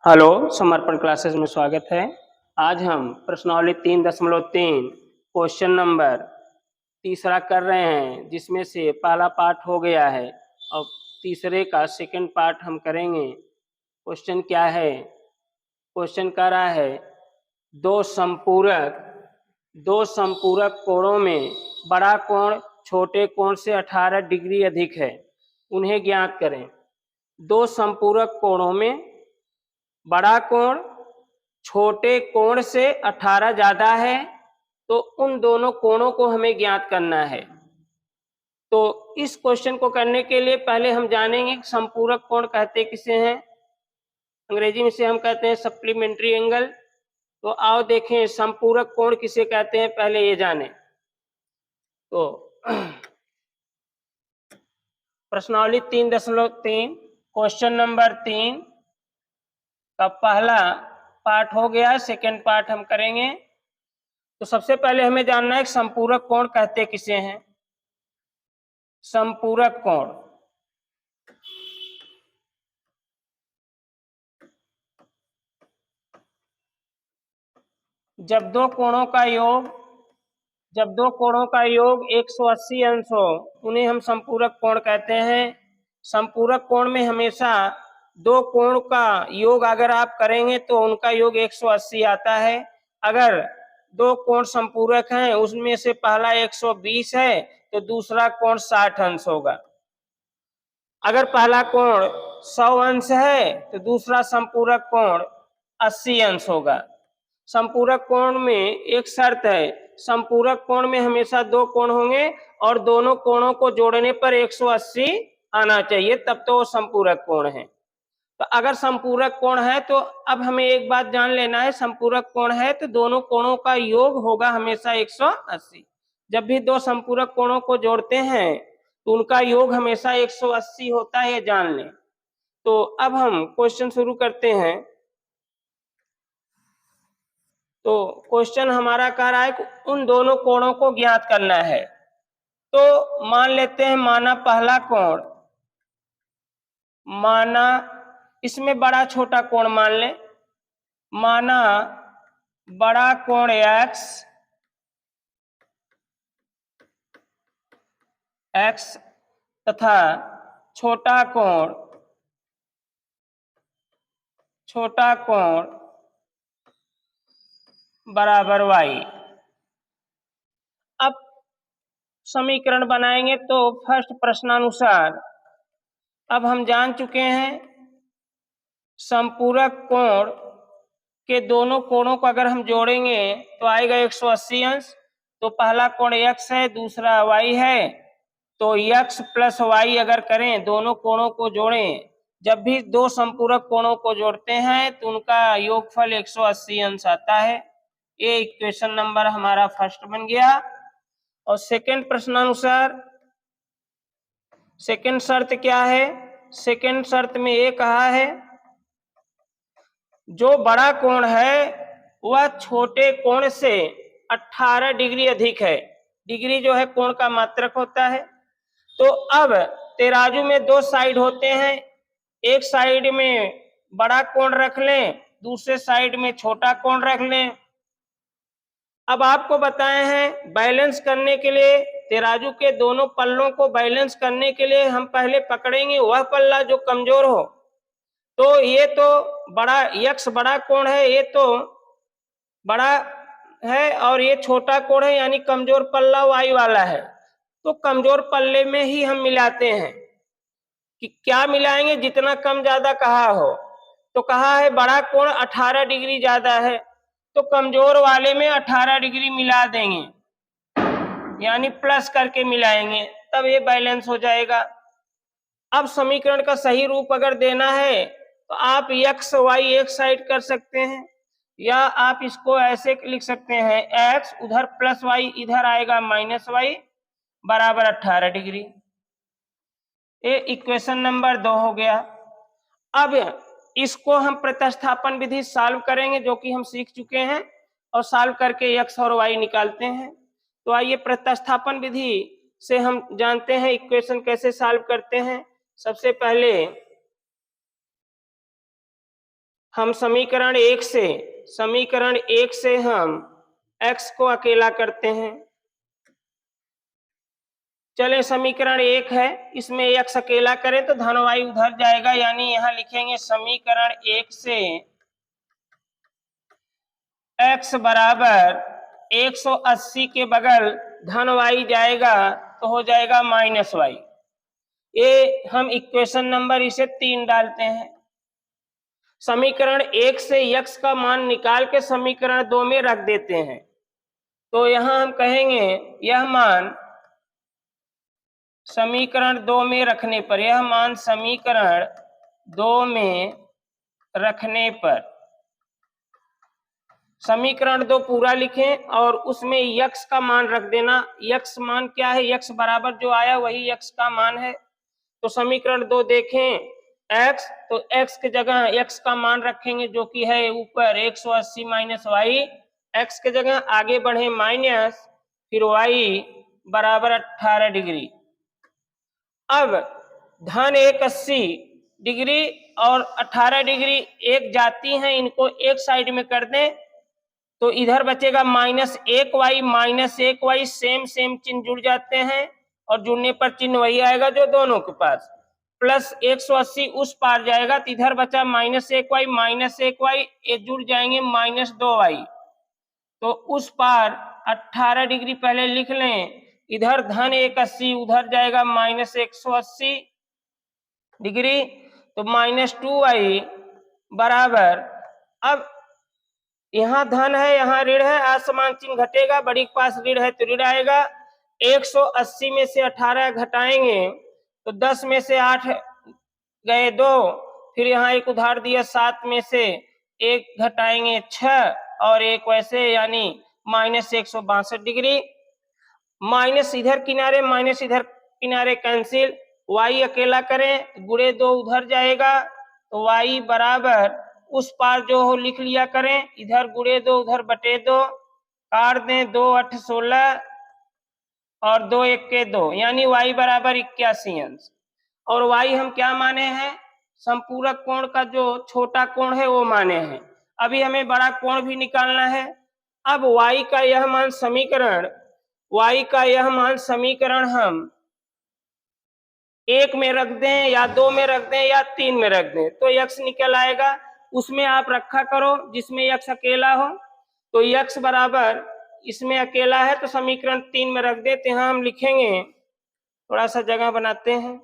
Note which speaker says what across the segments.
Speaker 1: Hello, समर्पण classes में स्वागत है। आज हम प्रश्नावली 3.3 क्वेश्चन नंबर तीसरा कर रहे हैं, जिसमें से पहला पार्ट हो गया है और तीसरे का सेकंड पार्ट हम करेंगे। क्वेश्चन क्या है? क्वेश्चन कह रहा है दो संपूरक कोणों में बड़ा कोण छोटे कोण से 18 डिग्री अधिक है, उन्हें ज्ञात करें। दो संपूरक कोणों में बड़ा कोण छोटे कोण से 18 ज्यादा है, तो उन दोनों कोणों को हमें ज्ञात करना है। तो इस क्वेश्चन को करने के लिए पहले हम जानेंगे संपूरक कोण कहते किसे हैं। अंग्रेजी में से हम कहते हैं सप्लीमेंट्री एंगल। तो आओ देखें संपूरक कोण किसे कहते हैं, पहले ये जानें। तो प्रश्नावली 3.3 क्वेश्चन नंबर 3 का पहला पार्ट हो गया, सेकेंड पार्ट हम करेंगे। तो सबसे पहले हमें जानना है संपूरक कोण कहते किसे हैं। संपूरक कोण जब दो कोणों का योग 180 अंश हो, उन्हें हम संपूरक कोण कहते हैं। संपूरक कोण में हमेशा दो कोण का योग अगर आप करेंगे तो उनका योग 180 आता है। अगर दो कोण संपूरक हैं, उसमें से पहला 120 है तो दूसरा कोण 60 अंश होगा। अगर पहला कोण 100 अंश है तो दूसरा संपूरक कोण 80 अंश होगा। संपूरक कोण में एक शर्त है, संपूरक कोण में हमेशा दो कोण होंगे और दोनों कोणों को जोड़ने पर 180 आना चाहिए, तब तो वो संपूरक कोण है। तो अगर संपूरक कोण है तो अब हमें एक बात जान लेना है, संपूरक कोण है तो दोनों कोणों का योग होगा हमेशा 180। जब भी दो संपूरक कोणों को जोड़ते हैं तो उनका योग हमेशा 180 होता है, ये जान लें। तो अब हम क्वेश्चन शुरू करते हैं। तो क्वेश्चन हमारा कह रहा है कि उन दोनों कोणों को ज्ञात करना है। तो मान लेते हैं, माना इसमें बड़ा छोटा कोण मान लें। माना बड़ा कोण x तथा छोटा कोण बराबर y। अब समीकरण बनाएंगे तो फर्स्ट प्रश्नानुसार अब हम जान चुके हैं संपूरक कोण के दोनों कोणों को अगर हम जोड़ेंगे तो आएगा 180 अंश। तो पहला कोण x है, दूसरा y है, तो x प्लस y अगर करें, दोनों कोणों को जोड़ें, जब भी दो संपूरक कोणों को जोड़ते हैं तो उनका योगफल 180 अंश आता है। ये इक्वेशन नंबर हमारा फर्स्ट बन गया। और सेकंड प्रश्नानुसार सेकंड शर्त क्या है? सेकंड शर्त में ये कहा है जो बड़ा कोण है वह छोटे कोण से 18 डिग्री अधिक है। डिग्री जो है कोण का मात्रक होता है। तो अब तराजू में दो साइड होते हैं, एक साइड में बड़ा कोण रख लें, दूसरे साइड में छोटा कोण रख लें। अब आपको बताए हैं बैलेंस करने के लिए, तराजू के दोनों पल्लों को बैलेंस करने के लिए हम पहले पकड़ेंगे वह पल्ला जो कमजोर हो। तो ये तो बड़ा x बड़ा कोण है, ये तो बड़ा है और ये छोटा कोण है, यानी कमजोर पल्ला y वाला है। तो कमजोर पल्ले में ही हम मिलाते हैं कि क्या मिलाएंगे, जितना कम ज्यादा कहा हो। तो कहा है बड़ा कोण 18 डिग्री ज्यादा है, तो कमजोर वाले में 18 डिग्री मिला देंगे, यानी प्लस करके मिलाएंगे, तब ये बैलेंस हो जाएगा। अब समीकरण का सही रूप अगर देना है तो आप x y एक साइड कर सकते हैं, या आप इसको ऐसे लिख सकते हैं, x उधर प्लस y इधर आएगा माइनस y बराबर 18 डिग्री। ये इक्वेशन नंबर 2 हो गया। अब इसको हम प्रतिस्थापन विधि सॉल्व करेंगे, जो कि हम सीख चुके हैं, और सॉल्व करके x और y निकालते हैं। तो आइए प्रतिस्थापन विधि से हम जानते हैं इक्वेशन कैसे सॉल्व करते हैं। सबसे पहले हम समीकरण एक से हम x को अकेला करते हैं। चले समीकरण 1 है, इसमें x अकेला करें तो धन y उधर जाएगा, यानी यहां लिखेंगे समीकरण 1 से x बराबर 180 के बगल धन y जाएगा तो हो जाएगा माइनस y। ये हम इक्वेशन नंबर इसे 3 डालते हैं। समीकरण 1 से x का मान निकाल के समीकरण 2 में रख देते हैं। तो यहां हम कहेंगे यह मान समीकरण 2 में रखने पर, यह मान समीकरण 2 में रखने पर समीकरण 2 पूरा लिखें और उसमें x का मान रख देना। x मान क्या है, x बराबर जो आया वही x का मान है। तो समीकरण 2 देखें x, तो x की जगह x का मान रखेंगे जो कि है ऊपर 180 माइनस y, x के जगह आगे बढ़े माइनस, फिर y बराबर 18 डिग्री। अब धन 180 डिग्री और 18 डिग्री एक जाती हैं, इनको एक साइड में कर दें तो इधर बचेगा -1y सेम चिन्ह जुड़ जाते हैं और जुड़ने पर चिन्ह वही आएगा जो दोनों के पास, प्लस 180 उस पार जाएगा तो इधर बचा -1y ये जुड़ जाएंगे -2y। तो उस पार 18 डिग्री पहले लिख लें, इधर धन 180 उधर जाएगा -180 डिग्री, तो -2y बराबर, अब यहाँ धन है यहाँ ऋण है, असमान चिन्ह घटेगा, बड़ी के पास ऋण है तो ऋण आएगा। 180 में से 18 घटाएंगे तो 10 में से 8 गए 2, फिर यहाँ एक उधार दिया 7 में से 1 घटाएंगे 6 और एक वैसे, यानी -162 डिग्री। माइनस इधर किनारे कैंसिल, y अकेला करें गुणे 2 उधर जाएगा तो y बराबर उस पार जो हो लिख लिया करें, इधर गुणे 2 उधर बटे 2, काट दें 2 8 16 और 2 1 के 2, यानी y बराबर 81 अंश। और y हम क्या माने हैं, संपूरक कोण का जो छोटा कोण है वो माने हैं। अभी हमें बड़ा कोण भी निकालना है। अब y का यह मान समीकरण हम 1 में रख दें या 2 में रख दें या 3 में रख दें तो x निकल आएगा। उसमें आप रखा करो जिसमें x अकेला हो, तो x बराबर इसमें अकेला है तो समीकरण 3 में रख देते हैं। हम लिखेंगे, थोड़ा सा जगह बनाते हैं,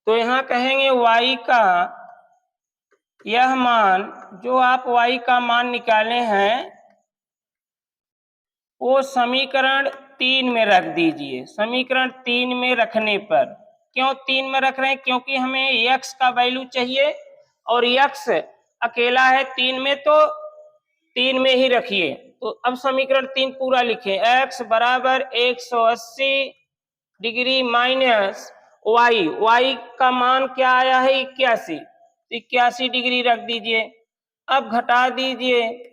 Speaker 1: तो यहाँ कहेंगे y का यह मान, जो आप y का मान निकाले हैं वो समीकरण 3 में रख दीजिए। समीकरण 3 में रखने पर, क्यों 3 में रख रहे हैं, क्योंकि हमें x का वैल्यू चाहिए और x अकेला है 3 में, तो 3 में ही रखिए। तो अब समीकरण 3 पूरा लिखें, x बराबर 180 डिग्री माइनस y का मान क्या आया है 81 डिग्री रख दीजिए। अब घटा दीजिए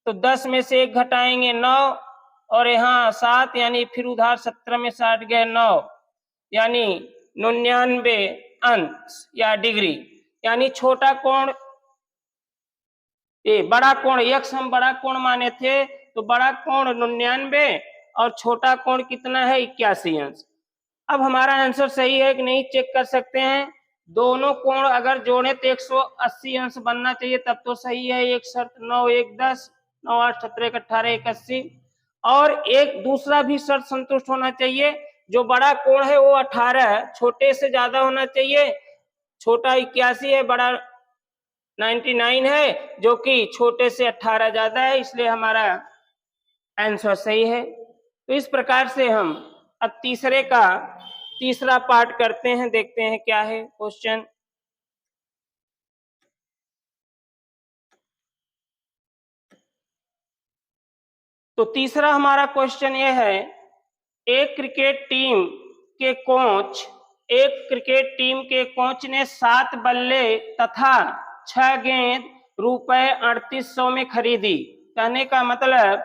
Speaker 1: तो 10 में से 1 घटाएंगे 9 और यहाँ 7, यानी फिर उधार 17 में 60 गए 9, यानी 99 अंश या डिग्री, यानी छोटा कोण, ये बड़ा कोण x हम बड़ा कोण माने थे तो बड़ा कोण 99 और छोटा कोण कितना है 81 अंश। अब हमारा आंसर सही है कि नहीं चेक कर सकते हैं। दोनों कोण अगर जोड़े तो 180 अंश बनना चाहिए, तब तो सही है। एक शर्त 9 1 10 9 8 17 18 81, और एक दूसरा भी शर्त संतुष्ट होना चाहिए, जो बड़ा कोण है वो 18 छोटे से ज्यादा होना चाहिए। छोटा 81 है, बड़ा 99 है, जो कि छोटे से 18 ज्यादा है, इसलिए हमारा आंसर सही है। तो इस प्रकार से हम अब तीसरा पार्ट करते हैं, देखते हैं क्या है क्वेश्चन। तो तीसरा हमारा क्वेश्चन यह है, एक क्रिकेट टीम के कोच ने 7 बल्ले तथा 6 गेंद रुपए 3800 में खरीदी। कहने का मतलब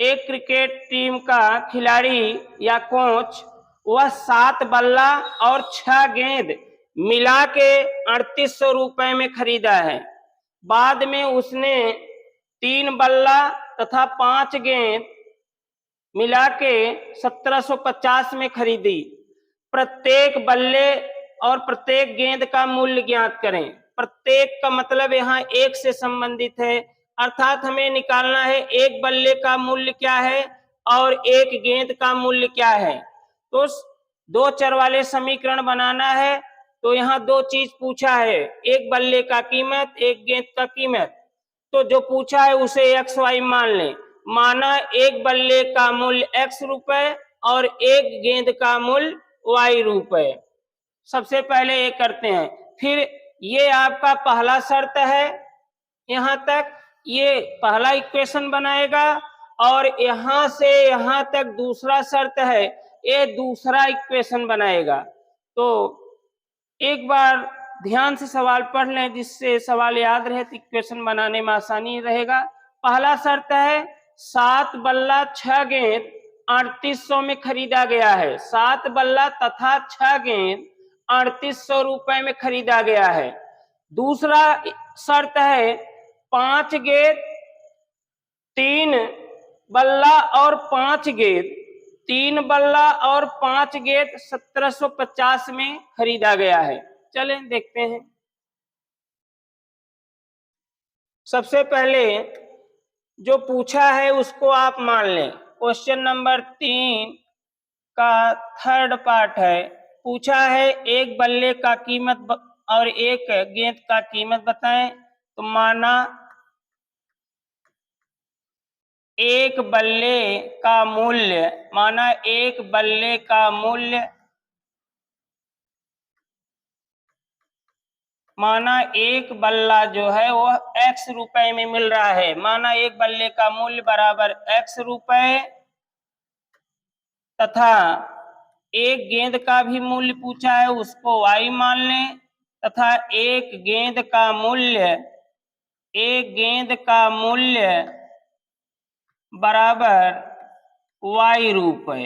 Speaker 1: एक क्रिकेट टीम का खिलाड़ी या कोच वह 7 बल्ला और 6 गेंद मिला के 3800 रुपए में खरीदा है। बाद में उसने 3 बल्ला तथा 5 गेंद मिला के 1750 में खरीदी। प्रत्येक बल्ले और प्रत्येक गेंद का मूल्य ज्ञात करें। प्रत्येक का मतलब यहाँ एक से संबंधित है, अर्थात हमें निकालना है एक बल्ले का मूल्य क्या है और एक गेंद का मूल्य क्या है। तो दो चर वाले समीकरण बनाना है तो यहाँ दो चीज पूछा है, एक बल्ले का कीमत, एक गेंद का कीमत। तो जो पूछा है उसे एक्स वाई मान लें। माना एक बल्ले का मूल्य x रुपए और एक गेंद का मूल्य y रुपए। सबसे पहले ये करते हैं, फिर ये आपका पहला शर्त है, यहां तक ये पहला इक्वेशन बनाएगा और यहां से यहां तक दूसरा शर्त है, ये दूसरा इक्वेशन बनाएगा। तो एक बार ध्यान से सवाल पढ़ लें जिससे सवाल याद रहे तो इक्वेशन बनाने में आसानी रहेगा। पहला शर्त है 7 बल्ला 6 गेंद 3800 में खरीदा गया है। 7 बल्ला तथा 6 गेंद 3800 रुपए में खरीदा गया है। दूसरा शर्त है 5 गेंद 3 बल्ला और 5 गेंद 3 बल्ला और 5 गेंद 1750 में खरीदा गया है। चलें देखते हैं। सबसे पहले जो पूछा है उसको आप मान लें। क्वेश्चन नंबर 3 का थर्ड पार्ट है। पूछा है एक बल्ले का कीमत और एक गेंद का कीमत बताएं। तो माना एक बल्ले का मूल्य, माना एक बल्ले का मूल्य, माना एक बल्ला जो है वो x रुपए में मिल रहा है। माना एक बल्ले का मूल्य बराबर x रुपए तथा एक गेंद का भी मूल्य पूछा है उसको y मान लें तथा एक गेंद का मूल्य बराबर y रुपए।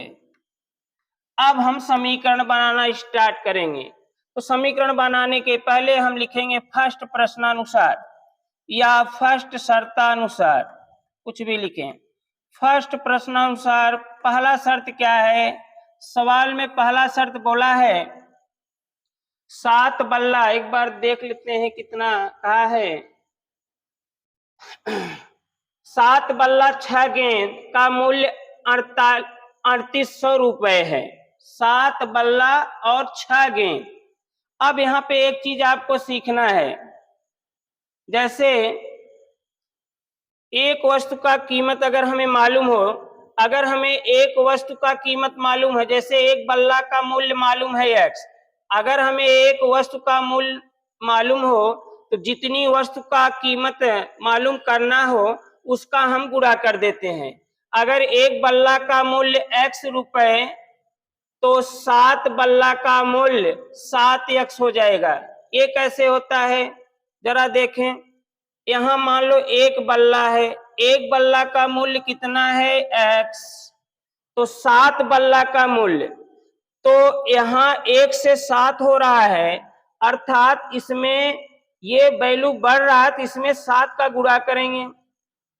Speaker 1: अब हम समीकरण बनाना स्टार्ट करेंगे। तो समीकरण बनाने के पहले हम लिखेंगे फर्स्ट प्रश्नानुसार या फर्स्ट शर्तानुसार, कुछ भी लिखें। फर्स्ट प्रश्नानुसार पहला शर्त क्या है? सवाल में पहला शर्त बोला है 7 बल्ला, एक बार देख लेते हैं कितना कहा है। 7 बल्ला 6 गेंद का मूल्य 3800 रुपए है। 7 बल्ला और 6 गेंद। अब यहाँ पे एक चीज आपको सीखना है, जैसे एक वस्तु का कीमत अगर हमें मालूम हो, अगर हमें एक वस्तु का कीमत मालूम है, जैसे एक बल्ला का मूल्य मालूम है x, अगर हमें एक वस्तु का मूल्य मालूम हो तो जितनी वस्तु का कीमत मालूम करना हो उसका हम गुणा कर देते हैं। अगर एक बल्ला का मूल्य x रुपए तो 7 बल्ला का मूल्य 7x हो जाएगा। ये कैसे होता है जरा देखें। यहां मान लो एक बल्ला है, एक बल्ला का मूल्य कितना है x, तो 7 बल्ला का मूल्य, तो यहाँ 1 से 7 हो रहा है, अर्थात इसमें ये वैल्यू बढ़ रहा है तो इसमें 7 का गुणा करेंगे।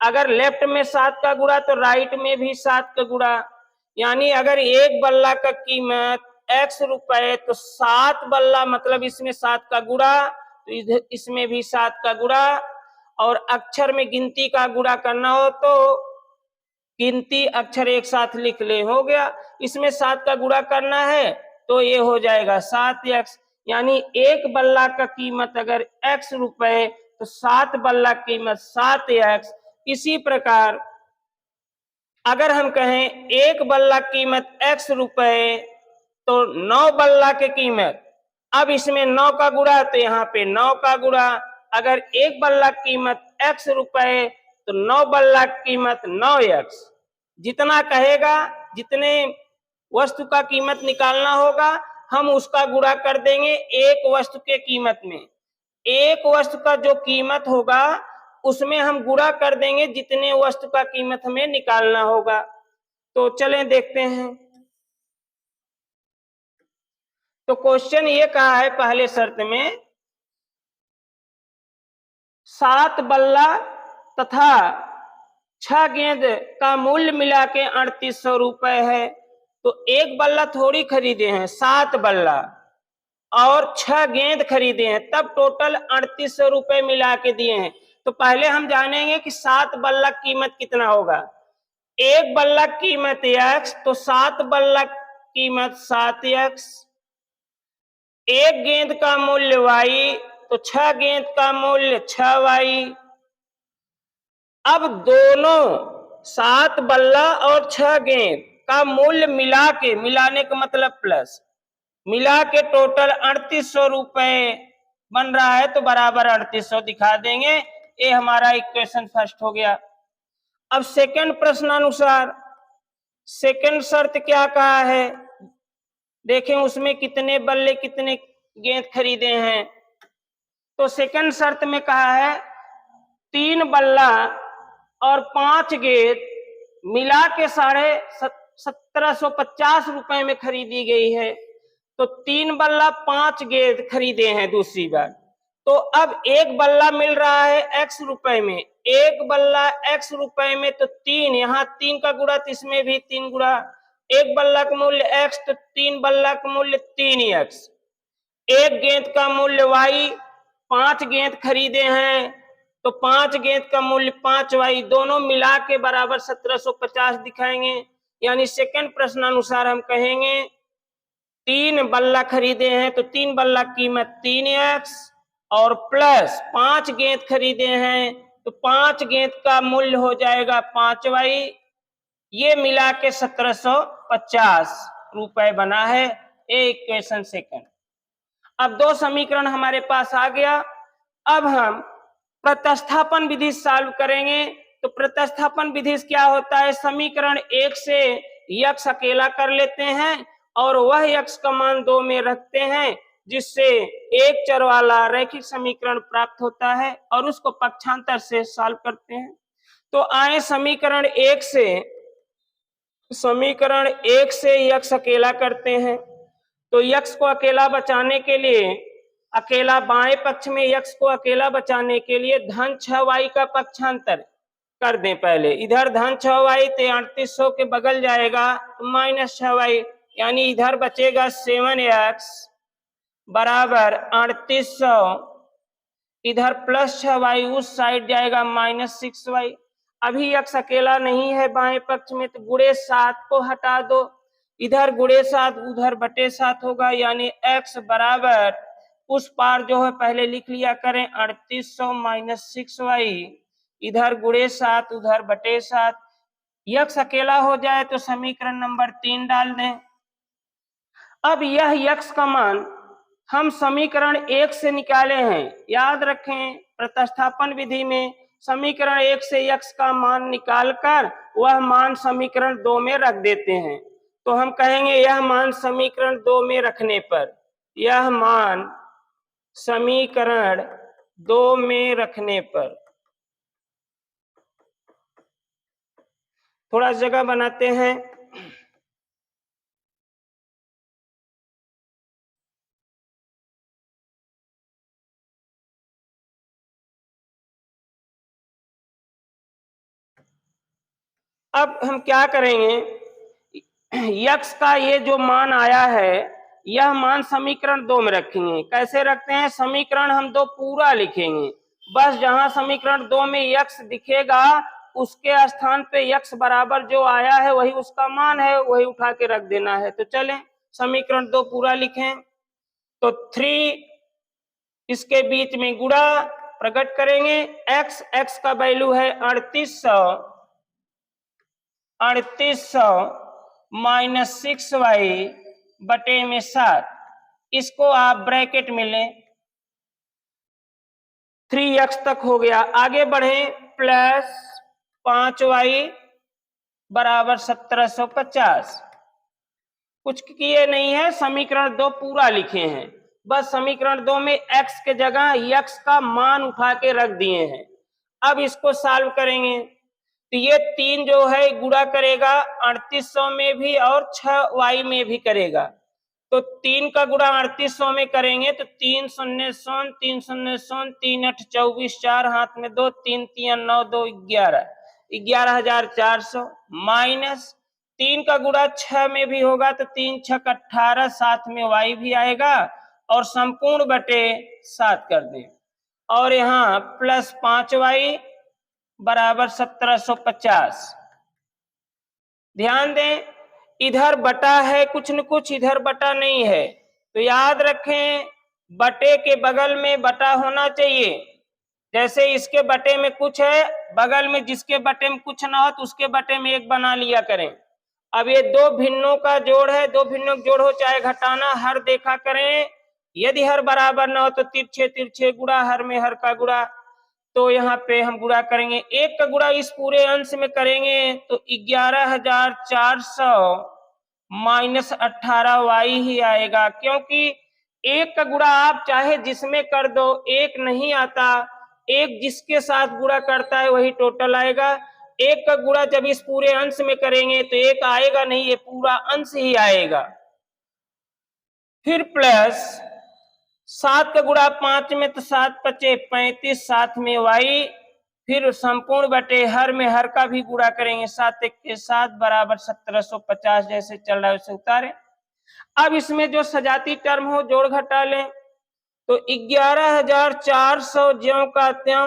Speaker 1: अगर लेफ्ट में 7 का गुणा तो राइट में भी 7 का गुणा, यानी अगर एक बल्ला का कीमत x रुपए तो 7 बल्ला मतलब इसमें 7 का गुणा, तो इसमें भी 7 का गुणा। और अक्षर में गिनती का गुणा करना हो तो गिनती अक्षर एक साथ लिख ले, हो गया। इसमें 7 का गुणा करना है तो ये हो जाएगा 7x, यानी एक बल्ला का कीमत अगर x रुपए तो 7 बल्ला कीमत 7x। इसी प्रकार अगर हम कहें एक बल्ला कीमत x रुपए तो 9 बल्ला की कीमत, अब इसमें 9 का गुणा तो यहाँ पे 9 का गुणा। अगर एक बल्ला कीमत x रुपए तो 9 बल्ला कीमत 9x। जितना कहेगा, जितने वस्तु का कीमत निकालना होगा हम उसका गुणा कर देंगे एक वस्तु के कीमत में। एक वस्तु का जो कीमत होगा उसमें हम गुणा कर देंगे जितने वस्तु का कीमत हमें निकालना होगा। तो चलें देखते हैं। तो क्वेश्चन ये कहा है पहले शर्त में 7 बल्ला तथा 6 गेंद का मूल्य मिला के 3800 रुपए है। तो एक बल्ला थोड़ी खरीदे हैं, 7 बल्ला और 6 गेंद खरीदे हैं, तब टोटल 3800 रुपए मिला के दिए हैं। तो पहले हम जानेंगे कि 7 बल्ला कीमत कितना होगा। एक बल्ला कीमत x, तो 7 बल्ला कीमत 7x। एक गेंद का मूल्य y, तो 6 गेंद का मूल्य 6y। अब दोनों 7 बल्ला और 6 गेंद का मूल्य मिला के, मिलाने का मतलब प्लस, मिला के टोटल 3800 रुपए बन रहा है, तो बराबर 3800 दिखा देंगे। ये हमारा इक्वेशन फर्स्ट हो गया। अब सेकंड प्रश्नानुसार सेकंड शर्त क्या कहा है, देखें उसमें कितने बल्ले कितने गेंद खरीदे हैं। तो सेकंड शर्त में कहा है 3 बल्ला और 5 गेंद मिला के 1750 रुपए में खरीदी गई है। तो 3 बल्ला 5 गेंद खरीदे हैं दूसरी बार। तो अब एक बल्ला मिल रहा है x रुपए में, एक बल्ला x रुपए में, तो 3, यहाँ 3 का गुणा, तो इसमें भी 3 गुणा। एक बल्ला का मूल्य x, तो 3 बल्ला का मूल्य 3x। एक गेंद का मूल्य y, 5 गेंद खरीदे हैं, तो 5 गेंद का मूल्य 5y, दोनों मिला के बराबर 1750 दिखाएंगे। यानी सेकंड प्रश्नानुसार हम कहेंगे 3 बल्ला खरीदे हैं, तो 3 बल्ला कीमत 3x और प्लस 5 गेंद खरीदे हैं, तो 5 गेंद का मूल्य हो जाएगा 5y। ये मिला के 1750 रुपए बना है। ये इक्वेशन सेकंड। अब दो समीकरण हमारे पास आ गया। अब हम प्रतिस्थापन विधि सॉल्व करेंगे। तो प्रतिस्थापन विधि क्या होता है, समीकरण 1 से x अकेला कर लेते हैं और वह x का मान 2 में रखते हैं, जिससे एक चर वाला रैखिक समीकरण प्राप्त होता है और उसको पक्षांतर से सॉल्व करते हैं। तो आए समीकरण 1 से x अकेला करते हैं। तो x को अकेला बचाने के लिए, अकेला बाएं पक्ष में x को अकेला बचाने के लिए धन 6y का पक्षांतर कर दें। पहले इधर धन 6y, तो 3800 के बगल जाएगा तो माइनस 6y, यानी इधर बचेगा 7x बराबर 3800, इधर प्लस 6y, उस साइड जाएगा माइनस 6y। अभी x अकेला नहीं है बाएं पक्ष में, तो गुणे 7 को हटा दो, इधर गुणे 7 उधर बटे 7 होगा, यानी x बराबर उस पार जो है पहले लिख लिया करें 3800 माइनस 6y, इधर गुणे 7 उधर बटे 7। x अकेला हो जाए तो समीकरण नंबर 3 डाल दें। अब यह x का मान हम समीकरण 1 से निकाले हैं। याद रखें प्रतिस्थापन विधि में समीकरण 1 से x का मान निकालकर वह मान समीकरण 2 में रख देते हैं। तो हम कहेंगे यह मान समीकरण 2 में रखने पर, यह मान समीकरण 2 में रखने पर, थोड़ा जगह बनाते हैं। अब हम क्या करेंगे, x का ये जो मान आया है यह मान समीकरण 2 में रखेंगे। कैसे रखते हैं, समीकरण हम 2 पूरा लिखेंगे, बस जहां समीकरण 2 में x दिखेगा उसके स्थान पे x बराबर जो आया है वही उसका मान है, वही उठा के रख देना है। तो चलें समीकरण 2 पूरा लिखें। तो 3 इसके बीच में गुणा प्रकट करेंगे, x का वैल्यू है 3800 माइनस 6y बटे में 7, इसको आप ब्रैकेट में लें, 3x तक हो गया। आगे बढ़े, प्लस 5y बराबर 1750। कुछ किए नहीं है, समीकरण 2 पूरा लिखे हैं, बस समीकरण 2 में x के जगह x का मान उठा के रख दिए हैं। अब इसको सॉल्व करेंगे तो ये 3 जो है गुणा करेगा 3800 में भी और 6y में भी करेगा। तो 3 का गुणा 3800 में करेंगे तो 3 शून्य शून्य 3 शून्य शून्य 3 8 24 4 हाथ में 2 3 3 9 2 11 11,400 माइनस 3 का गुणा 6 में भी होगा तो 3 6 18 साथ में y भी आएगा और संपूर्ण बटे 7 कर दें और यहाँ प्लस 5y बराबर 1750। ध्यान दें इधर बटा है कुछ न कुछ, इधर बटा नहीं है, तो याद रखें बटे के बगल में बटा होना चाहिए। जैसे इसके बटे में कुछ है, बगल में जिसके बटे में कुछ ना हो तो उसके बटे में एक बना लिया करें। अब ये दो भिन्नों का जोड़ है, दो भिन्नों का जोड़ हो चाहे घटाना, हर देखा करें। यदि हर बराबर ना हो तो तिरछे तिरछे गुणा, हर में हर का गुणा। तो यहाँ पे हम गुणा करेंगे, एक का गुणा इस पूरे अंश में करेंगे तो 11,400 माइनस 18y ही आएगा, क्योंकि एक का गुणा आप चाहे जिसमें कर दो एक नहीं आता, एक जिसके साथ गुणा करता है वही टोटल आएगा। एक का गुणा जब इस पूरे अंश में करेंगे तो एक आएगा नहीं, ये पूरा अंश ही आएगा। फिर प्लस 7 का गुणा 5 में तो 7 पचे 35 साथ में y, फिर संपूर्ण बटे हर में हर का भी गुणा करेंगे 7 1 के 7 बराबर 1750 जैसे चल रहा है उसे उतारे। अब इसमें जो सजाती टर्म हो जोड़ घटा लें तो 11,400 ज्यों का त्यों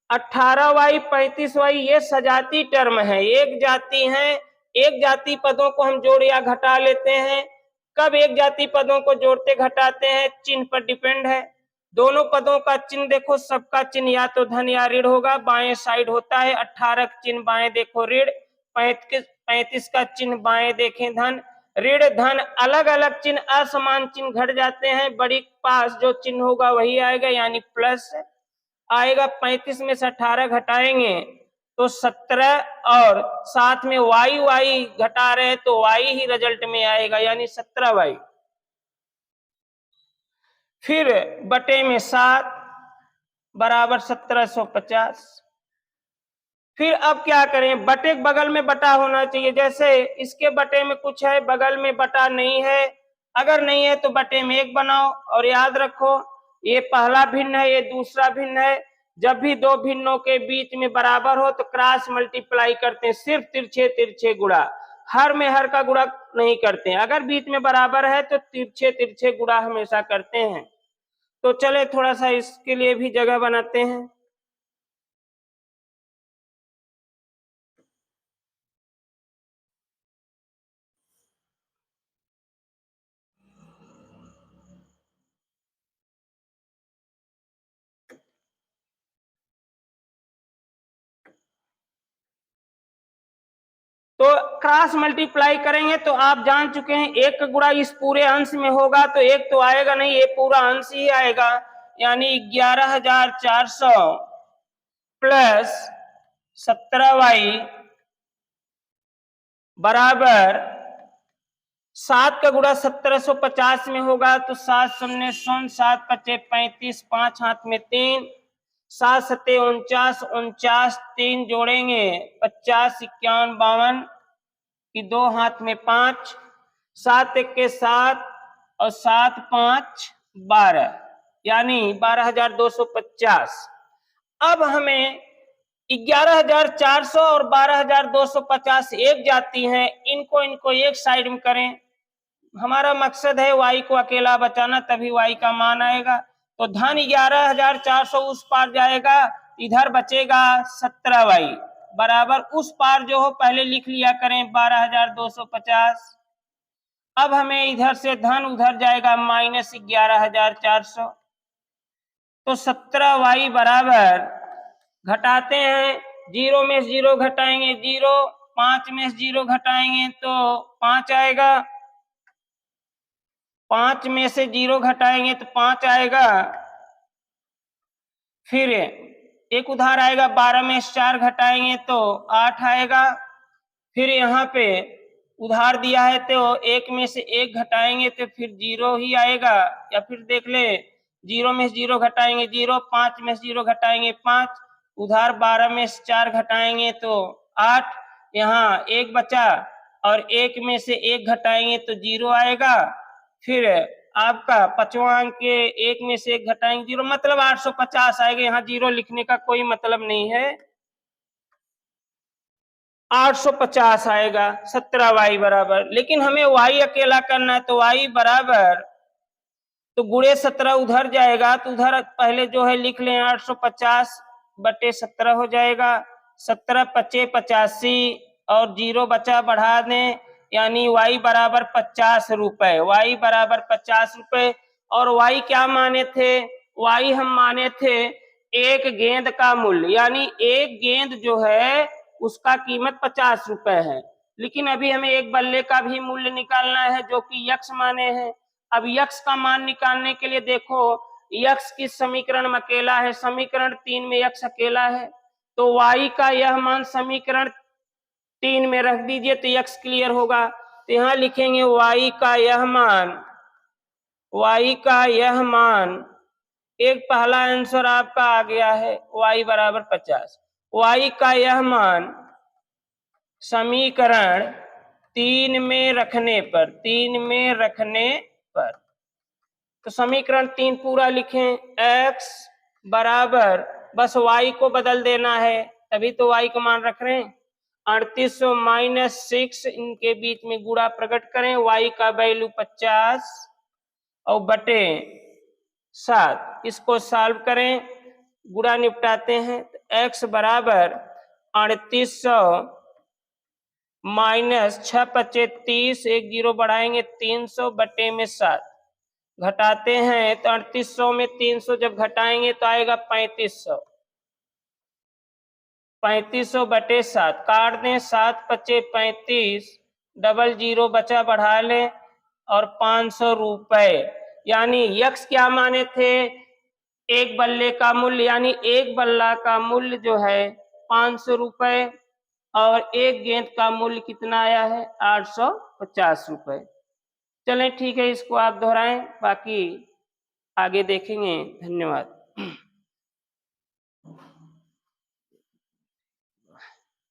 Speaker 1: 18y 35y ये सजाती टर्म है, एक जाति है। एक जाति पदों को हम जोड़ या घटा लेते हैं। कब एक जाति पदों को जोड़ते घटाते हैं, चिन्ह पर डिपेंड है। दोनों पदों का चिन्ह देखो, सबका चिन्ह या तो धन या ऋण होगा, बाएं साइड होता है। 18 का चिन्ह बाएं देखो ऋण, 35 का चिन्ह बाएं देखें धन। ऋण धन अलग अलग चिन्ह असमान चिन्ह घट जाते हैं, बड़ी पास जो चिन्ह होगा वही आएगा, यानी प्लस आएगा। 35 में से 18 घटाएंगे तो 17 और साथ में y घटा रहे तो y ही रिजल्ट में आएगा, यानी 17y। फिर बटे में 7 बराबर 1750। फिर अब क्या करें, बटे के बगल में बटा होना चाहिए। जैसे इसके बटे में कुछ है, बगल में बटा नहीं है, अगर नहीं है तो बटे में एक बनाओ। और याद रखो ये पहला भिन्न है, ये दूसरा भिन्न है। जब भी दो भिन्नों के बीच में बराबर हो तो क्रॉस मल्टीप्लाई करते हैं, सिर्फ तिरछे तिरछे गुणा, हर में हर का गुणा नहीं करते हैं। अगर बीच में बराबर है तो तिरछे तिरछे गुणा हमेशा करते हैं। तो चले थोड़ा सा इसके लिए भी जगह बनाते हैं। तो क्रॉस मल्टीप्लाई करेंगे तो आप जान चुके हैं एक का गुणा इस पूरे अंश में होगा तो एक तो आएगा नहीं, ये पूरा अंश ही आएगा, यानी 11,400 प्लस 17y बराबर 7 का गुणा 1750 में होगा तो 7 शून्य शून्य 7 पचे 35 5 हाथ में 3 7 सते 49 49 3 जोड़ेंगे 50 51 52 की 2 हाथ में 5 7 1 के 7 और 7 5 12 यानी 12,250। अब हमें 11,400 और 12,250 एक जाती हैं, इनको एक साइड में करें। हमारा मकसद है y को अकेला बचाना, तभी y का मान आएगा। तो धन 11,400 उस पार जाएगा, इधर बचेगा 17y बराबर उस पार जो हो पहले लिख लिया करें 12,250। अब हमें इधर से धन उधर जाएगा माइनस 11,400, तो 17y बराबर घटाते हैं, 0 में 0 घटाएंगे 0, 5 में 0 घटाएंगे तो 5 आएगा, 5 में से 0 घटाएंगे तो 5 आएगा। फिर एक उधार आएगा, 12 में 4 घटाएंगे तो 8 आएगा। फिर यहाँ पे उधार दिया है तो एक में से एक घटाएंगे तो फिर 0 ही आएगा, या फिर देख ले 0 में से 0 घटाएंगे 0, 5 में से 0 घटाएंगे 5, उधार 12 में से 4 घटाएंगे तो 8, यहाँ 1 बचा और 1 में से 1 घटाएंगे तो 0 आएगा। फिर आपका 5वां अंक के 1 में से 1 घटाएंगे 0, मतलब 850 आएगा। यहाँ 0 लिखने का कोई मतलब नहीं है, 850 आएगा 17y बराबर। लेकिन हमें y अकेला करना है तो y बराबर तो गुणे 17 उधर जाएगा, तो उधर पहले जो है लिख लें 850 बटे 17 हो जाएगा। 17 पचे 85 और 0 बचा बढ़ा दें, यानी y बराबर 50 रुपए, y बराबर 50 रुपए। और y क्या माने थे? y हम माने थे एक गेंद का मूल्य, यानी एक गेंद जो है उसका कीमत 50 रुपए है। लेकिन अभी हमें एक बल्ले का भी मूल्य निकालना है जो कि यक्स माने हैं। अब यक्स का मान निकालने के लिए देखो यक्स किस समीकरण में अकेला है, समीकरण 3 में यक्स अकेला है, तो y का यह मान समीकरण 3 में रख दीजिए तो यक्स क्लियर होगा। तो यहाँ लिखेंगे y का यह मान एक पहला आंसर आपका आ गया है y बराबर 50। y का यह मान समीकरण 3 में रखने पर तो समीकरण 3 पूरा लिखें, x बराबर बस y को बदल देना है, तभी तो y का मान रख रहे हैं 3800 माइनस 6, इनके बीच में गुणा प्रकट करें, y का वैल्यू 50 और बटे 7, इसको सॉल्व करें, गुणा निपटाते हैं तो x बराबर 3800 माइनस 6 पचे 30, 1 0 बढ़ाएंगे 300 बटे में 7, घटाते हैं तो 3800 में 300 जब घटाएंगे तो आएगा 3500, 3500 बटे 7 काट दें, 7 पचे 35, डबल 0 बचा बढ़ा लें और 500 रुपए। यानी यक्स क्या माने थे? एक बल्ले का मूल्य, यानी एक बल्ला का मूल्य जो है 500 रुपए और एक गेंद का मूल्य कितना आया है 850 रुपए। चलें ठीक है, इसको आप दोहराएं, बाकी आगे देखेंगे। धन्यवाद।